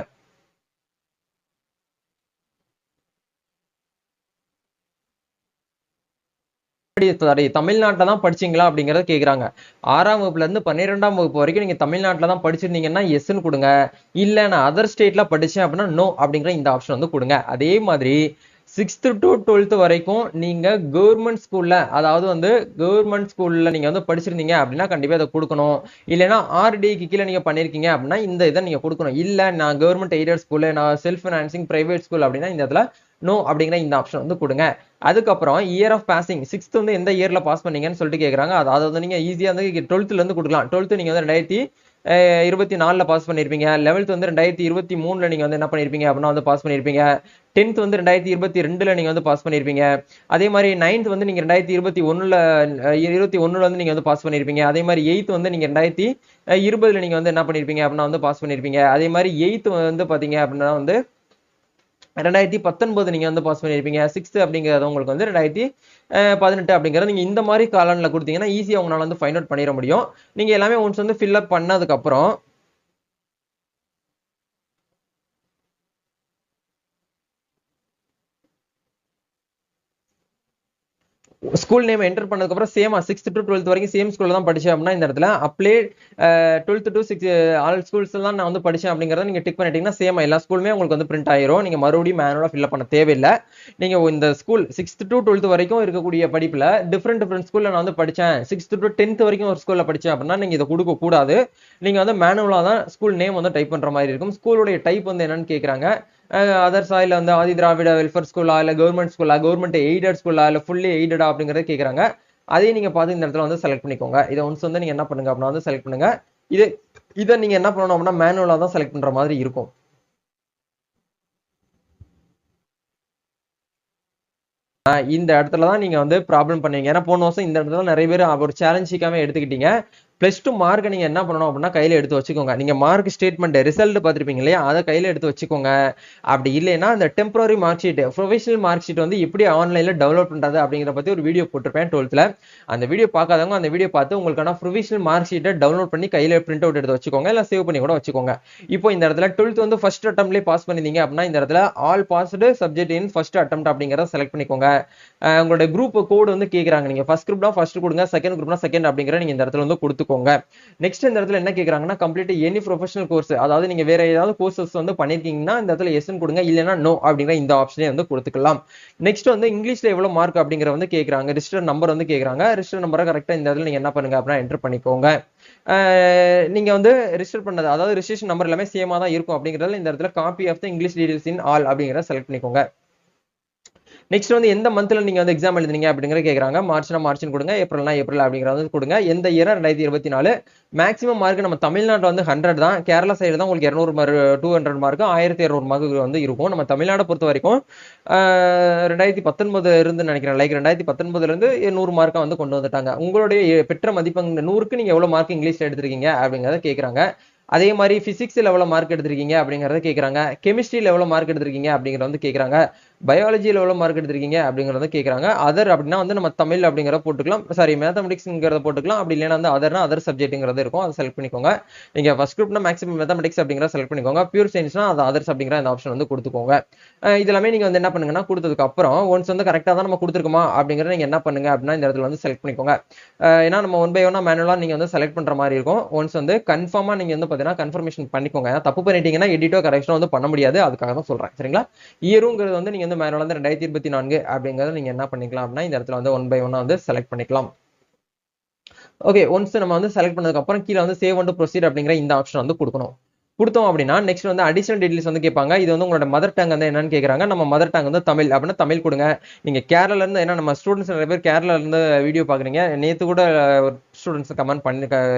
தமிழ்நாட்டில் தான் படிச்சீங்களா அப்படிங்கறத கேக்குறாங்க. 6ஆம் வகுப்புல இருந்து 12ஆம் வகுப்பு வரைக்கும் நீங்க தமிழ்நாட்டில் தான் படிச்சிருந்தீங்கன்னா எஸ்ன்னு கொடுங்க. இல்ல நான் அதர் ஸ்டேட்ல படிச்சேன் அப்படின்னா நோ அப்படிங்கிற இந்த ஆப்ஷன் வந்து கொடுங்க. அதே மாதிரி 6th to 12th வரைக்கும் நீங்க கவர்மெண்ட் ஸ்கூல்ல, அதாவது வந்து கவர்மெண்ட் ஸ்கூல்ல நீங்க வந்து படிச்சிருந்தீங்க அப்படின்னா கண்டிப்பா இதை கொடுக்கணும். இல்லைன்னா ஆர்டிக்கு கீழே நீங்க பண்ணிருக்கீங்க அப்படின்னா இந்த இதை நீங்க கொடுக்கணும். இல்ல நான் கவர்மெண்ட் எய்டட் ஸ்கூல், நான் செல்ஃப் பினான்சிங் பிரைவேட் ஸ்கூல் அப்படின்னா இந்த இடத்துல நோ அப்படிங்கிற இந்த ஆப்ஷன் வந்து கொடுங்க. அதுக்கப்புறம் இயர் ஆஃப் பாசிங், 6th வந்து எந்த இயர்ல பாஸ் பண்ணீங்கன்னு சொல்லிட்டு கேட்கறாங்க. அதாவது நீங்க ஈஸியா வந்து 12th இருந்து கொடுக்கலாம். 12th நீங்க வந்து 2024 பாஸ் பண்ணிருப்பீங்க. 11th வந்து 2023 நீங்க வந்து என்ன பண்ணிருப்பீங்க அப்படின்னா வந்து பாஸ் பண்ணிருப்பீங்க. 10th வந்து 2022 நீங்க வந்து பாஸ் பண்ணிருப்பீங்க. அதே மாதிரி 9th வந்து நீங்க 2021 வந்து நீங்க வந்து பாஸ் பண்ணிருப்பீங்க. அதே மாதிரி 8th வந்து நீங்க 2020 நீங்க வந்து என்ன பண்ணிருப்பீங்க அப்படின்னா வந்து பாஸ் பண்ணிருப்பீங்க. அதே மாதிரி 8th வந்து பாத்தீங்க அப்படின்னா வந்து 2019 நீங்க வந்து பாஸ் பண்ணிருப்பீங்க. 6th அப்படிங்கிறது உங்களுக்கு வந்து 2018 அப்படிங்கிறது நீங்க இந்த மாதிரி காலன்ல கொடுத்தீங்கன்னா ஈஸியா உங்களால வந்து ஃபைண்ட் அவுட் பண்ணிட முடியும். நீங்க எல்லாமே ஒன்ஸ் வந்து ஃபில் அப் பண்ணதுக்கு அப்புறம் ஸ்கூல் நேம் என்டர் பண்ணதுக்கு அப்புறம் சேமா 6th to 12th வரைக்கும் சேம் ஸ்கூல்ல தான் படிச்சேன் அப்படின்னா இந்த இடத்துல apply 12th to 6 all schools தான் நான் வந்து படிச்சேன் அப்படிங்கறத நீங்க டிக் பண்ணிட்டீங்கன்னா சேமா எல்லா ஸ்கூலுமே உங்களுக்கு வந்து பிரிண்ட் ஆயிரும். நீங்க மறுபடியும் மேனுவலா ஃபில் பண்ண தேவையில்லை. நீங்க இந்த ஸ்கூல் 6th to 12th வரைக்கும் இருக்கக்கூடிய படிப்புல டிஃபரெண்ட் ஸ்கூல்ல நான் வந்து படிச்சேன், 6th to 10th வரைக்கும் ஒரு ஸ்கூல்ல படிச்சேன் அப்படின்னா நீங்க இதை கொடுக்க கூடாது. நீங்க வந்து மேனுவலா தான் ஸ்கூல் நேம் வந்து டைப் பண்ற மாதிரி இருக்கும். ஸ்கூலுடைய டைப் வந்து என்னன்னு கேக்குறாங்க. அதர்ஸா இல்ல வந்து ஆதி திராவிட வெல்ஃபேர் ஸ்கூலா, இல்ல கவர்மெண்ட் ஸ்கூலா, கவர்மெண்ட் எய்டட் ஸ்கூலா, இல்ல ஃபுல்லி எய்டடா அப்படிங்கறத கேக்குறாங்க. அதையும் நீங்க பார்த்து இந்த இடத்துல வந்து செலக்ட் பண்ணிக்கோங்க. இதை ஒன்ஸ் வந்து நீங்க என்ன பண்ணுங்க அப்படின்னா வந்து செலக்ட் பண்ணுங்க. இதை நீங்க என்ன பண்ணணும் அப்படின்னா மேனுவலா தான் செலக்ட் பண்ற மாதிரி இருக்கும். இந்த இடத்துல தான் நீங்க வந்து ப்ராப்ளம் பண்ணுவீங்க. ஏன்னா போன வருஷம் இந்த இடத்துல நிறைய பேர் ஒரு சேலஞ்சிக்காம எடுத்துக்கிட்டீங்க. +2 மார்க் நீங்க என்ன பண்ணணும் அப்படின்னா கையில எடுத்து வச்சுக்கோங்க. நீங்க மார்க் ஸ்டேட்மெண்ட் ரிசல்ட் பார்த்திருப்பீங்க இல்லையா, அதை கையில எடுத்து வச்சுக்கோங்க. அப்படி இல்லைன்னா இந்த temporary mark sheet, professional mark sheet வந்து எப்படி ஆன்லைன்ல டவுன்லோட் பண்றது அப்படிங்கிற பத்தி ஒரு வீடியோ போட்டிருப்பேன் 12th. அந்த வீடியோ பார்க்காதவங்க அந்த வீடியோ பார்த்து உங்களுக்கான ப்ரொஃபஷனல் மார்க் ஷீட்டை டவுன்லோட் பண்ணி கையில பிரிண்ட் அவுட் எடுத்து வச்சுக்கோங்க, இல்ல சேவ் பண்ணி கூட வச்சுக்கோங்க. இப்போ இந்த இடத்துல 12th வந்து ஃபர்ஸ்ட் அட்டம்ப்ட்லயே பாஸ் பண்ணிருந்தீங்க அப்படின்னா இந்த இடத்துல all passed subject in first attempt அப்படிங்கறத செலக்ட் பண்ணிக்கோங்க. உங்களோட குரூப் கோடு வந்து கேக்குறாங்க. நீங்க ஃபர்ஸ்ட் குரூப்னா ஃபர்ஸ்ட் கொடுங்க, செகண்ட் குரூப்னா செகண்ட் அப்படிங்கிற நீங்க இந்த இடத்துல வந்து கொடுத்துக்கோங்க. நெக்ஸ்ட் இந்த இடத்துல என்ன கேக்குறாங்கன்னா கம்ப்ளீட் எனி ப்ரொஃபஷனல் கோர்ஸ், அதாவது நீங்க வேற ஏதாவது கோர்சஸ் வந்து பண்ணிருக்கீங்கன்னா இந்த இடத்துல எஸ்ன்னு கொடுங்க, இல்லைன்னா நோ அப்படிங்கிற இந்த ஆப்ஷனே வந்து கொடுத்துக்கலாம். நெக்ஸ்ட் வந்து இங்கிலீஷ்ல எவ்வளவு மார்க் அப்படிங்கிற வந்து கேக்குறாங்க. ரிஜிஸ்டர் நம்பர் வந்து கேக்குறாங்க. ரிஜிஸ்டர் நம்பரை கரெக்டா இந்த இடத்துல நீங்க என்ன பண்ணுங்க அப்படின்னா என்டர் பண்ணிக்கோங்க. நீங்க வந்து ரிஜிஸ்டர் பண்ணது, அதாவது ரிஜிஸ்ட்ரேஷன் நம்பர் எல்லாமே சேமா தான் இருக்கும் அப்படிங்கறதுல இந்த இடத்துல copy of the English details in all அப்படிங்கறத செலக்ட் பண்ணிக்கோங்க. நெக்ஸ்ட் வந்து எந்த மந்த்ல நீங்க வந்து எக்ஸாம் எழுதுனீங்க அப்படிங்கறத கேக்குறாங்க. மார்ச்னா மார்ச்னு கொடுங்க, ஏப்ரல்னா ஏப்ரல் அப்படிங்கறத கொடுங்க. எந்த இயர் 2024. மேக்ஸிமம் மார்க் நம்ம தமிழ்நாட்டுல வந்து 100 தான். கேரளா சைடு தான் உங்களுக்கு 200 மார்க் 1200 மார்க் வந்து இருக்கும். நம்ம தமிழ்நாடு பொறுத்த வரைக்கும் 2019 இருந்து நினைக்கிறேன், லைக் 2019 இருந்து 100 மார்க்கா வந்து கொண்டு வந்துட்டாங்க. உங்களுடைய பெற்ற மதிப்பெண் 100க்கு நீங்க எவ்வளவு மார்க் இங்கிலீஷ்ல எடுத்திருக்கீங்க அப்படிங்கறத கேக்குறாங்க. அதே மாதிரி பிசிக்ஸ்ல எவ்வளவு மார்க் எடுத்திருக்கீங்க அப்படிங்கறத கேக்குறாங்க. கெமிஸ்ட்ரியில எவ்வளவு மார்க் எடுத்திருக்கீங்க அப்படிங்கறத வந்து கேக்குறாங்க. பயாலஜியில் எவ்வளவு மார்க் எடுத்திருக்கீங்க அப்படிங்கறத கேக்குறாங்க. அதர் அப்படின்னா வந்து நம்ம தமிழ் அப்படிங்கறத போட்டுக்கலாம். சாரி, மேத்தமெட்டிக்ஸ்ங்கிறத போட்டுக்கலாம். அப்படி இல்லைன்னா வந்து அதர்னா அதர் சப்ஜெக்ட்ங்கிறது இருக்கும், அதை செலக்ட் பண்ணிக்கோங்க. நீங்க ஃபர்ஸ்ட் குரூப்னா மேக்ஸிமம் மேத்தமெட்டிக்ஸ் அப்படிங்கறத செலக்ட் பண்ணிக்கோங்க. பியூர் சயின்ஸ்னா அது அதர்ஸ் அப்படிங்கிற அந்த ஆப்ஷன் வந்து கொடுத்துக்கோங்க. இதெல்லாமே நீங்க வந்து என்ன பண்ணுங்கன்னா கொடுத்ததுக்கு அப்புறம் ஒன்ஸ் வந்து கரெக்டா தான் நம்ம கொடுத்துருக்கோமா அப்படிங்கறத நீங்க என்ன பண்ணுங்க அப்படின்னா இந்த இடத்துல வந்து செலக்ட் பண்ணிக்கோங்க. ஏன்னா நம்ம ஒன் பை ஒன்னா மேனுவலா நீங்க வந்து செலக்ட் பண்ற மாதிரி இருக்கும். ஒன்ஸ் வந்து கன்ஃபார்மா நீங்க வந்து பாத்தீங்கன்னா கன்ஃபர்மேஷன் பண்ணிக்கோங்க. ஏன்னா தப்பு பண்ணிட்டீங்கன்னா எடிட்டோ கரெக்ஷனோ வந்து பண்ண முடியாது, அதுக்காக தான் சொல்றேன். சரிங்களா? இயருங்கிறது வந்து நீங்க வந்து மேனுவலா வந்து 2024 அப்படிங்கறத நீங்க என்ன பண்ணிக்கலாம் அப்படின்னா இந்த இடத்துல வந்து ஒன் பை ஒன்னா வந்து செலக்ட் பண்ணிக்கலாம். ஓகே, ஒன்ஸ் நம்ம வந்து செலக்ட் பண்ணதுக்கு அப்புறம் கீழே வந்து சேவ் அண்ட் ப்ரொசீட் அப்படிங்கிற இந்த ஆப்ஷன் வந்து கொடுக்கணும். கொடுத்தோம் அப்படின்னா நெக்ஸ்ட் வந்து அடிஷனல் டீடைல்ஸ் வந்து கேட்பாங்க. இது வந்து உங்களோட மதர் டங் வந்து என்னன்னு கேட்கறாங்க. நம்ம மதர் டங் வந்து தமிழ் அப்படின்னா தமிழ் கொடுங்க. நீங்க கேரளால இருந்து, ஏன்னா நம்ம ஸ்டூடெண்ட்ஸ் நிறைய பேர் கேரளால இருந்து வீடியோ பாக்குறீங்க. நேத்து கூட ஒரு ஸ்டூடெண்ட்ஸ் கமெண்ட் பண்ணி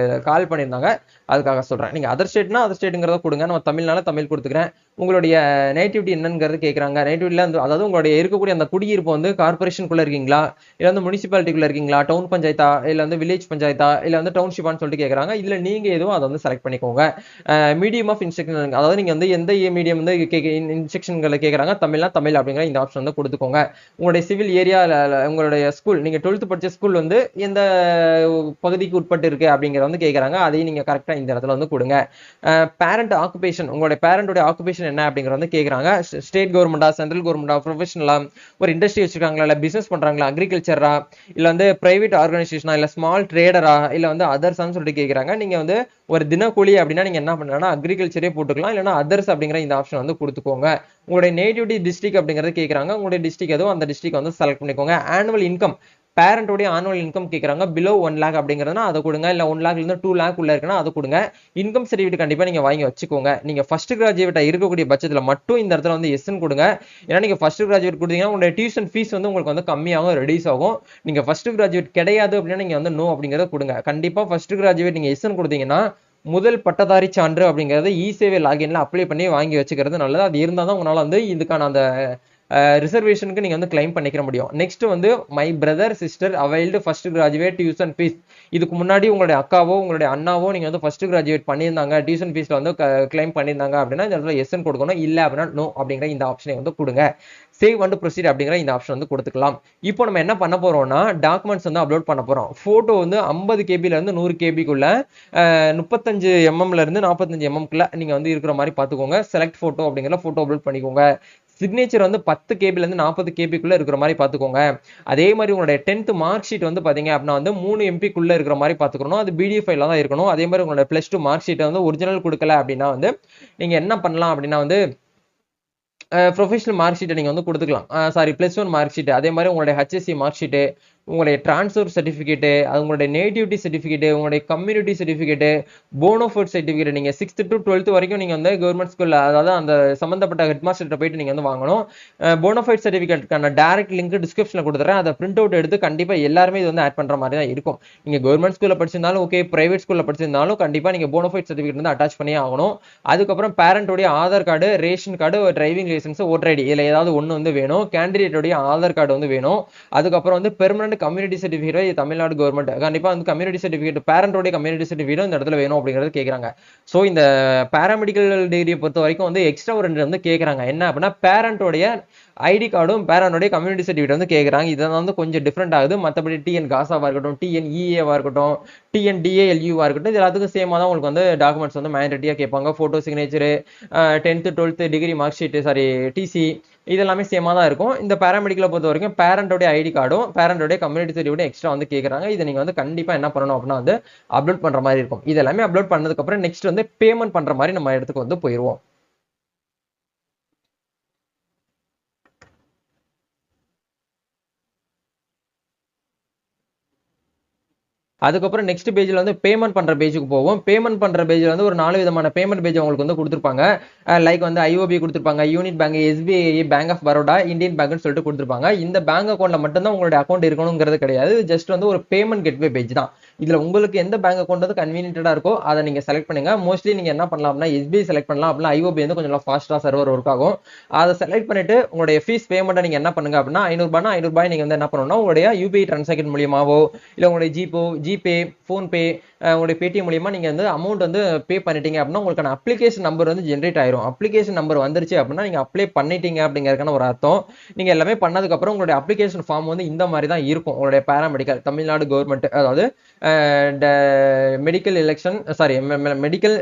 கால் பண்ணியிருந்தாங்க, அதுக்காக சொல்றேன். நீங்க அதர் ஸ்டேட்னா அதர் ஸ்டேட்டுங்கிறத கொடுங்க. நம்ம தமிழ்னால தமிழ் கொடுத்துக்கிறேன். உங்களுடைய நேட்டிவிட்டி என்னங்கிறது கேட்கறாங்க. நேட்டிவிட்டில அதாவது உங்களுடைய இருக்கக்கூடிய அந்த குடியிருப்பு வந்து கார்பரேஷனுக்குள்ள இருக்கீங்களா, இல்ல வந்து முனிசிபாலிட்டிக்குள்ள இருக்கீங்களா, டவுன் பஞ்சாயத்தா, இல்ல வந்து வில்லேஜ் பஞ்சாயத்தா, இல்ல வந்து டவுன்ஷிப்பான்னு சொல்லிட்டு கேட்கறாங்க. இதுல நீங்க எதுவும் அதை வந்து செலக்ட் பண்ணிக்கோங்க. மீடியம் ஆஃப் இன்ஸ்ட்ரக்ஷன், அதாவது நீங்க வந்து எந்த மீடியம் வந்து இன்ஸ்ட்ரக்ஷன்களை கேட்கறாங்க, தமிழ்னா தமிழ் அப்படிங்கிற இந்த ஆப்ஷன் வந்து கொடுத்துக்கோங்க. உங்களுடைய சிவில் ஏரியா, உங்களுடைய ஸ்கூல், நீங்க 12th படிச்ச ஸ்கூல் வந்து எந்த பகுதிக்கு உட்பட்டு இருக்கு அப்படிங்கறத வந்து கேட்கறாங்க. அதையும் நீங்க கரெக்டா இந்த இடத்துல வந்து கொடுங்க. பேரண்ட் ஆக்குபேஷன், உங்களுடைய பேரண்டோட ஆக்குபேஷன் என்ன அப்படிங்கறத வந்து கேட்கறாங்க. ஸ்டேட் கவர்மெண்டா, சென்ட்ரல் கவர்மெண்டா, ப்ரொஃபஷனலா, ஒரு இண்டஸ்ட்ரி வச்சிருக்காங்களா, இல்ல பிசினஸ் பண்றாங்களா, அக்ரிகல்ச்சரா, இல்ல வந்து பிரைவேட் ஆர்கனைசேஷனா, இல்ல ஸ்மால் ட்ரேடரா, இல்ல வந்து அதர்ஸான்னு சொல்லிட்டு கேட்கறாங்க. நீங்க வந்து ஒரு தினக்கூலி அப்படின்னா நீங்க என்ன பண்ணலாம், அக்ரிகல்ச்சரே போட்டுக்கலாம். இல்லைன்னா அதர்ஸ் அப்படிங்கிற இந்த ஆப்ஷன் வந்து கொடுத்துக்கோங்க. உங்களுடைய நேட்டிவிட்டி டிஸ்ட்ரிக்ட் அப்படிங்கறது கேட்கறாங்க. உங்களுடைய டிஸ்ட்ரிக்ட் எதுவும் அந்த டிஸ்ட்ரிக்ட் வந்து செலக்ட் பண்ணிக்கோங்க. ஆனுவல் இன்கம், பேரண்டோட ஆனுவல் இன்கம் கேட்கறாங்க. பிலோ 1 lakh அப்படிங்கிறதுனா அதை கொடுங்க. இல்ல 1 lakh இருந்து 2 lakh உள்ள இருக்குன்னா அதை கொடுங்க. இன்கம் சர்டிஃபிகேட் கண்டிப்பா நீங்க வாங்கி வச்சுக்கோங்க. நீங்க ஃபர்ஸ்ட் கிராஜுவேட்டா இருக்கக்கூடிய பட்சத்துல மட்டும் இந்த இடத்துல வந்து எஸ்ன்னு கொடுங்க. ஏன்னா நீங்க ஃபர்ஸ்ட் கிராஜுவேட் கொடுத்தீங்கன்னா உங்களுடைய டியூஷன் ஃபீஸ் வந்து உங்களுக்கு வந்து கம்மியாகும், ரெடியூஸ் ஆகும். நீங்க ஃபர்ஸ்ட் கிராஜுவேட் கிடையாது அப்படின்னா நீங்க வந்து நோ அப்படிங்கறத கொடுங்க. கண்டிப்பா ஃபர்ஸ்ட் கிராஜுவேட் நீங்க எஸ்ன்னு கொடுத்தீங்கன்னா முதல் பட்டதாரி சான்று அப்படிங்கறது இ-சேவை லாகின்ல அப்ளை பண்ணி வாங்கி வச்சுக்கிறது நல்லது. அது இருந்தா தான் உங்களால வந்து இதுக்கான அந்த ரிசர்வேஷனுக்கு நீங்க வந்து கிளைம் பண்ணிக்க முடியும். நெக்ஸ்ட் வந்து my brother sister availed first graduate tuition fees. இதுக்கு முன்னாடி உங்களுடைய அக்காவோ உங்களுடைய அண்ணாவோ நீங்க வந்து ஃபர்ஸ்ட் கிராஜுவேட் பண்ணியிருந்தாங்க, டியூஷன் ஃபீஸ்ல வந்து கிளைம் பண்ணியிருந்தாங்க அப்படின்னா இந்த இடத்துல எஸ்ன்னு கொடுக்கணும். இல்ல அப்படின்னா நோ அப்படிங்கிற இந்த ஆப்ஷனை வந்து கொடுங்க. சேவ் அண்ட் ப்ரொசீட் அப்படிங்கிற இந்த ஆப்ஷன் வந்து கொடுத்துக்கலாம். இப்போ நம்ம என்ன பண்ண போறோம்னா டாக்குமெண்ட்ஸ் வந்து அப்லோட் பண்ண போறோம். போட்டோ வந்து 50 கேபில இருந்து 100 கேபிக்குள்ள 35 mm இருந்து 45 mm நீங்க வந்து இருக்கிற மாதிரி பாத்துக்கோங்க. செலக்ட் போட்டோ அப்படிங்கிற போட்டோ அப்லோட் பண்ணிக்கோங்க. சிக்னேச்சர் வந்து 10 கேபில இருந்து 40 கேபிக்குள்ள இருக்கிற மாதிரி பாத்துக்கோங்க. அதே மாதிரி உங்களுடைய 10th மார்க் ஷீட் வந்து பாத்தீங்க அப்படின்னா வந்து 3 MB இருக்கிற மாதிரி பாத்துக்கணும். அது PDF ஃபைலா தான் இருக்கணும். அதே மாதிரி உங்களோட +2 மார்க் ஷீட் வந்து ஒரிஜினல் கொடுக்கல அப்படின்னா வந்து நீங்க என்ன பண்ணலாம் அப்படின்னா வந்து ப்ரொஃபஷனல் மார்க் ஷீட்டை நீங்க வந்து கொடுத்துக்கலாம். சாரி, +1 மார்க் ஷீட், அதே மாதிரி உங்களுடைய HSC மார்க் ஷீட்டு, உங்களுடைய டிரான்ஸ்ஃபர் சர்டிஃபிகேட், உங்களுடைய நேட்டிவிட்டி சர்டிஃபிகேட், உங்களுடைய கம்யூனிட்டி சர்டிஃபிகேட், போனோஃபைட் சர்டிஃபிகேட், நீங்க 6th to 12th வரைக்கும் நீங்க வந்து கவர்மெண்ட் ஸ்கூல்ல, அதாவது அந்த சம்பந்தப்பட்ட ஹெட் மாஸ்டர் போயிட்டு நீங்க வந்து வாங்கணும். போனோஃபைட் சர்டிஃபிகேட்கான டைரக்ட் லிங்க் டிஸ்கிரிப்ஷன்ல கொடுத்துறேன். அதை பிரிண்ட் அவுட் எடுத்து கண்டிப்பா எல்லாருமே இது வந்து ஆட் பண்ற மாதிரி தான் இருக்கும். நீங்க கவர்மெண்ட் ஸ்கூல்ல படிச்சிருந்தாலும் ஓகே, பிரைவேட் ஸ்கூல்ல படிச்சிருந்தாலும் கண்டிப்பா நீங்க போனோஃபைட் சர்டிஃபிகேட் வந்து அட்டாச் பண்ணி ஆகணும். அதுக்கப்புறம் பேரண்டோட Aadhaar card, ration card, driving licence, voter ID, இதுல ஏதாவது ஒண்ணு வந்து வேணும். கேண்டிடேட்டோட ஆதார் கார்டு வந்து வேணும். அதுக்கப்புறம் வந்து permanent community certificate, Tamil Nadu government கண்டிப்பா வந்து கம்யூனிட்டி சர்டிஃபிகேட், பேரண்டோட கம்யூனிட்டி சர்டிஃபிகேட் இந்த இடத்துல வேணும் அப்படிங்கறது கேக்குறாங்க. சோ இந்த பாராமெடிக்கல் டிகிரியை பொறுத்த வரைக்கும் வந்து எக்ஸ்ட்ரா ஒரு 2 வந்து கேக்குறாங்க. என்ன அப்படின்னா பேரண்டோடைய ஐடி கார்டும் பேரண்டோடைய கம்யூனிட்டி சர்டிஃபிகேட் வந்து கேக்குறாங்க. இதெல்லாம் வந்து கொஞ்சம் டிஃபரெண்ட் ஆகுது. மற்றபடி டிஎன் காசாவா இருக்கட்டும், டிஎன்இஏவா இருக்கட்டும், டிஎன்டிஏஎல்யூவா இருக்கட்டும், இது எல்லாத்துக்கும் சேமா தான் உங்களுக்கு வந்து டாக்குமெண்ட்ஸ் வந்து மேண்டேட்டரியா கேட்பாங்க. Photo, signature, 10th 12th degree mark sheet, sorry TC, இதெல்லாமே சேமா தான் இருக்கும். இந்த பாராமெடிக்கலை பொறுத்த வரைக்கும் பேரண்டோட ஐடி கார்டும் பேரண்டோட கம்யூனிட்டி சர்டிஃபிகேட் எக்ஸ்ட்ரா வந்து கேட்கறாங்க. இதை நீங்க வந்து கண்டிப்பா என்ன பண்ணணும் அப்படின்னா வந்து அப்லோட் பண்ற மாதிரி இருக்கும். இதெல்லாமே அப்லோட் பண்ணதுக்கு அப்புறம் நெக்ஸ்ட் வந்து பேமெண்ட் பண்ற மாதிரி நம்ம இடத்துக்கு வந்து போயிருவோம். அதுக்கப்புறம் நெக்ஸ்ட் பேஜ்ல வந்து பேமெண்ட் பண்ற பேஜுக்கு போவோம். பேமெண்ட் பண்ற பேஜ்ல வந்து ஒரு 4 விதமான பேமெண்ட் பேஜ் உங்களுக்கு வந்து கொடுத்துருப்பாங்க. லைக் வந்து ஐஓபி கொடுத்துருப்பாங்க, unit bank, SBI, bank of Baroda, Indian பேங்க்னு சொல்லிட்டு கொடுத்துருப்பாங்க. இந்த பேங்க் அக்கௌண்ட்ல மட்டும் தான் உங்களுடைய அக்கௌண்ட் இருக்கணுங்கிறது கிடையாது. ஜஸ்ட் வந்து ஒரு பேமெண்ட் கெட்வே பேஜ் தான். இதுல உங்களுக்கு எந்த பேங்க் அக்கௌண்ட் வந்து கன்வீனியன்டா இருக்கோ அதை நீங்க செலக்ட் பண்ணுங்க. மோஸ்ட்லி நீங்க என்ன பண்ணலாம் அப்படின்னா எஸ்பிஐ செலக்ட் பண்ணலாம், அப்படின்னா ஐஓபி வந்து கொஞ்சம் ஃபாஸ்டா சர்வர் ஒர்க் ஆகும். அதை செலக்ட் பண்ணிட்டு உங்களுடைய ஃபீஸ் பேமெண்ட்டை நீங்க என்ன பண்ணுங்க அப்படின்னா 500 நீங்க வந்து என்ன பண்ணணும்னா உங்களுடைய யூபிஐ டிரான்சாக்ஷன் மூலியமாவோ இல்ல உங்களுடைய ஜிபே, போன்பே, உங்களுடைய பேடிஎம் மூலியமா நீங்க வந்து அமௌண்ட் வந்து பே பண்ணிட்டீங்க அப்படின்னா உங்களுக்கான அப்ளிகேஷன் நம்பர் வந்து ஜென்ரேட் ஆயிரும். அப்ளிகேஷன் நம்பர் வந்துருச்சு அப்படின்னா நீங்க அப்ளை பண்ணிட்டீங்க அப்படிங்கறதுக்கான ஒரு அர்த்தம். நீங்க எல்லாமே பண்ணதுக்கு அப்புறம் உங்களுடைய அப்ளிகேஷன் ஃபார்ம் வந்து இந்த மாதிரி தான் இருக்கும். உங்களுடைய பாராமெடிக்கல் தமிழ்நாடு கவர்மெண்ட், அதாவது medical election sorry medical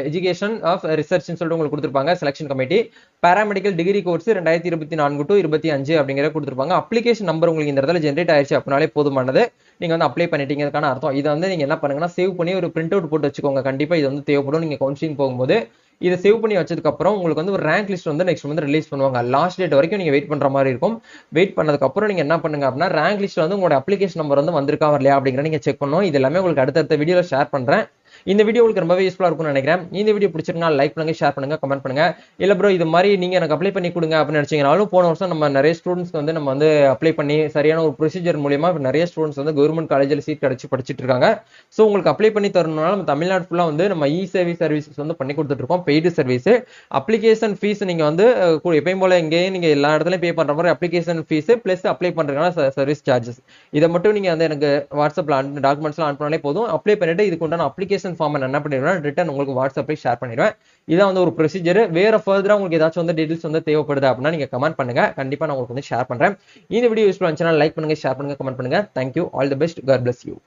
education of research சொல்லிட்டு உங்களுக்கு கொடுத்துருப்பாங்க. Selection committee paramedical degree course 2024 to 25 அப்படிங்கிற கொடுத்துருப்பாங்க. அப்ளிகேஷன் நம்பர் உங்களுக்கு இந்த இடத்துல ஜென்ரேட் ஆயிடுச்சு அப்படின்னாலே போதுமானது. நீங்க வந்து அப்ளை பண்ணிட்டீங்கக்கான அர்த்தம். இதை வந்து நீங்க என்ன பண்ணுங்கன்னா சேவ் பண்ணி ஒரு பிரிண்ட் அவுட் போட்டு வச்சுக்கோங்க. கண்டிப்பா இது வந்து தேவைப்படும் நீங்க கவுன்சிலிங் போகும்போது. இதை சேவ் பண்ணி வச்சதுக்கு அப்புறம் உங்களுக்கு வந்து ஒரு ரேங்க் லிஸ்ட் வந்து நெக்ஸ்ட் வந்து ரிலீஸ் பண்ணுவாங்க. லாஸ்ட் டேட் வரைக்கும் நீங்க வெயிட் பண்ற மாதிரி இருக்கும். வெயிட் பண்ணதுக்கு அப்புறம் நீங்க என்ன பண்ணுங்க அப்படின்னா ரேங்க் லிஸ்ட் வந்து உங்களோட அப்ளிகேஷன் நம்பர் வந்து வந்திருக்கா வரலையா அப்படிங்கிற நீங்க செக் பண்ணணும். இது எல்லாமே உங்களுக்கு அடுத்தடுத்த வீடியோல ஷேர் பண்றேன். இந்த வீடியோ உங்களுக்கு ரொம்பவே யூஸ்ஃபுல்லா இருக்கும்னு நினைக்கிறேன். இந்த வீடியோ பிடிச்சிருந்தா லைக் பண்ணுங்க, ஷேர் பண்ணுங்க, கமெண்ட் பண்ணுங்க. இல்ல ப்ரோ இது மாதிரி நீங்க எனக்கு அப்ளை பண்ணி கொடுங்க அப்படின்னு நினைச்சீங்கனாலும் போன வருஷம் நம்ம நிறைய ஸ்டூடெண்ட்ஸ் வந்து நம்ம வந்து அப்ளை பண்ணி சரியான ஒரு ப்ரொசீஜர் மூலியமா நிறைய ஸ்டூடெண்ட்ஸ் வந்து கவர்மெண்ட் காலேஜில் சீட் கிடைச்சு படிச்சுட்டு இருக்காங்க. ஸோ உங்களுக்கு அப்ளை பண்ணி தரணும்னால நம்ம தமிழ்நாடு ஃபுல்லா வந்து நம்ம இ சர்வீசஸ் வந்து பண்ணி கொடுத்துட்டு இருக்கோம். பெய்டு சர்வீஸ் அப்ளிகேஷன் ஃபீஸ் நீங்க வந்து எப்பயும் போல எங்கேயும் நீங்க எல்லா இடத்துலயும் பே பண்ற மாதிரி அப்ளிகேஷன் ஃபீஸ் பிளஸ் அப்ளை பண்றதுக்கான சர்வீஸ் சார்ஜஸ் இதை மட்டும் நீங்க வந்து எனக்கு வாட்ஸ்அப்ல டாக்குமெண்ட்ஸ்லாம் அனுப்பினாலே போதும். அப்ளை பண்ணிட்டு இதுக்கு உண்டான அப்ளிகேஷன் ஃபார்ம் என்ன பண்ணிடுவேன் ரிட்டன் உங்களுக்கு வாட்ஸ்அப்ல ஷேர் பண்ணிடுவேன். இதான் வந்து ஒரு ப்ரொசீஜர். வேற ஃபர்தரா உங்களுக்கு ஏதாச்சும் வந்து டீடைல்ஸ் வந்து தேவைப்படுது அப்படின்னா நீங்க கமெண்ட் பண்ணுங்க. கண்டிப்பா நான் உங்களுக்கு வந்து ஷேர் பண்றேன். இந்த வீடியோ யூஸ்ஃபுல்லா இருந்துச்சுன்னா லைக் பண்ணுங்க, ஷேர் பண்ணுங்க, கமெண்ட் பண்ணுங்க. Thank you. All the best. God bless you.